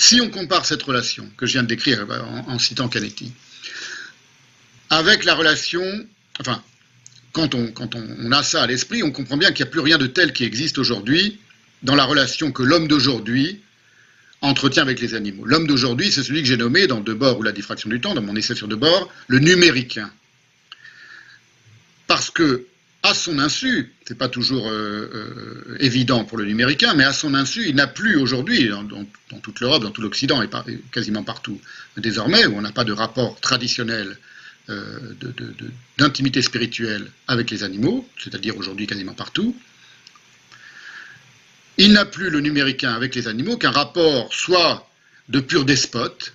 Si on compare cette relation que je viens de décrire en citant Canetti, avec la relation, enfin, quand on a ça à l'esprit, on comprend bien qu'il n'y a plus rien de tel qui existe aujourd'hui dans la relation que l'homme d'aujourd'hui entretient avec les animaux. L'homme d'aujourd'hui, c'est celui que j'ai nommé dans Debord ou la diffraction du temps, dans mon essai sur Debord, le numéricain. Parce que, à son insu, c'est pas toujours évident pour le numéricain, mais à son insu, il n'a plus aujourd'hui, dans toute l'Europe, dans tout l'Occident et quasiment partout, désormais, où on n'a pas de rapport traditionnel d'intimité spirituelle avec les animaux, c'est-à-dire aujourd'hui quasiment partout, il n'a plus le numéricain avec les animaux qu'un rapport soit de pur despote,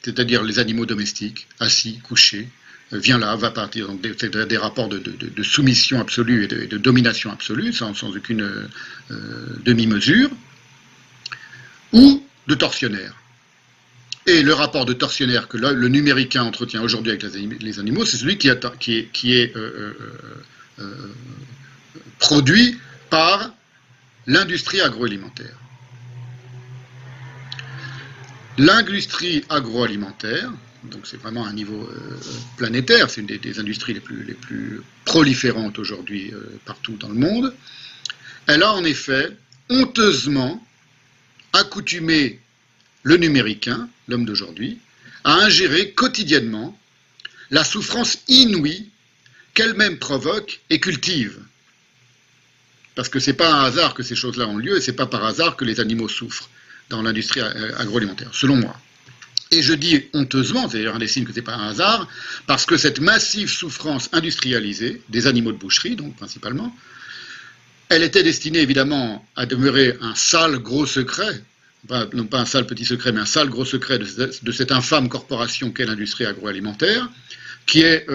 c'est-à-dire les animaux domestiques, assis, couchés, viens là, va partir, donc des rapports de soumission absolue et de domination absolue, sans aucune demi-mesure, ou de tortionnaire. Et le rapport de tortionnaire que le numéricain entretient aujourd'hui avec les animaux, c'est celui qui est produit par l'industrie agroalimentaire. L'industrie agroalimentaire, donc c'est vraiment un niveau planétaire, c'est une des industries les plus proliférantes aujourd'hui partout dans le monde, elle a en effet honteusement accoutumé le numéricain, l'homme d'aujourd'hui, à ingérer quotidiennement la souffrance inouïe qu'elle-même provoque et cultive. Parce que ce n'est pas un hasard que ces choses-là ont lieu, et ce n'est pas par hasard que les animaux souffrent dans l'industrie agroalimentaire, selon moi. Et je dis honteusement, c'est d'ailleurs un des signes que ce n'est pas un hasard, parce que cette massive souffrance industrialisée, des animaux de boucherie, donc principalement, elle était destinée évidemment à demeurer un sale gros secret, non pas un sale petit secret, mais un sale gros secret de cette infâme corporation qu'est l'industrie agroalimentaire, qui est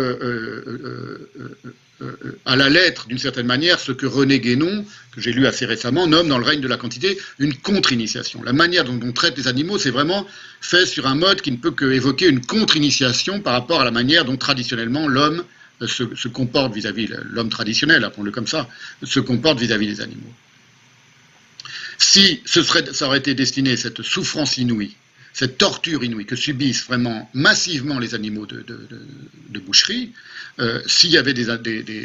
à la lettre, d'une certaine manière, ce que René Guénon, que j'ai lu assez récemment, nomme dans Le règne de la quantité une contre-initiation. La manière dont on traite les animaux, c'est vraiment fait sur un mode qui ne peut qu'évoquer une contre-initiation par rapport à la manière dont traditionnellement l'homme se comporte vis-à-vis, l'homme traditionnel, appelons-le comme ça, se comporte vis-à-vis des animaux. Si ça aurait été destiné, cette souffrance inouïe, cette torture inouïe que subissent vraiment massivement les animaux de boucherie, s'il y avait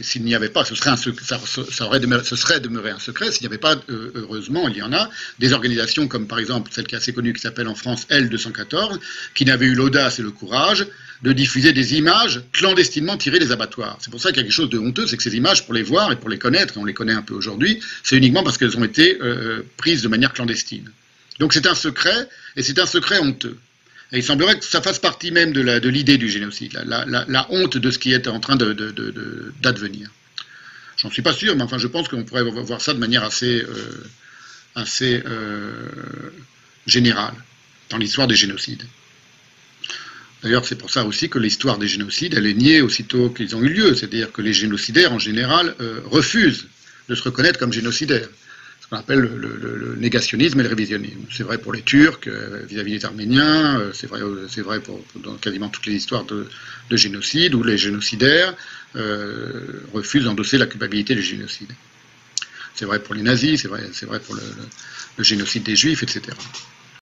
s'il n'y avait pas, ce serait demeuré un secret, s'il n'y avait pas, heureusement, il y en a, des organisations comme par exemple celle qui est assez connue, qui s'appelle en France L214, qui n'avait eu l'audace et le courage de diffuser des images clandestinement tirées des abattoirs. C'est pour ça qu'il y a quelque chose de honteux, c'est que ces images, pour les voir et pour les connaître, et on les connaît un peu aujourd'hui, c'est uniquement parce qu'elles ont été prises de manière clandestine. Donc c'est un secret, et c'est un secret honteux. Et il semblerait que ça fasse partie même de l'idée du génocide, la honte de ce qui est en train d'advenir. J'en suis pas sûr, mais enfin je pense qu'on pourrait voir ça de manière assez générale dans l'histoire des génocides. D'ailleurs, c'est pour ça aussi que l'histoire des génocides, elle est niée aussitôt qu'ils ont eu lieu. C'est-à-dire que les génocidaires, en général, refusent de se reconnaître comme génocidaires. Ce qu'on appelle le négationnisme et le révisionnisme. C'est vrai pour les Turcs, vis-à-vis des Arméniens, c'est vrai dans quasiment toutes les histoires de génocide, où les génocidaires refusent d'endosser la culpabilité du génocide. C'est vrai pour les nazis, c'est vrai pour le génocide des Juifs, etc.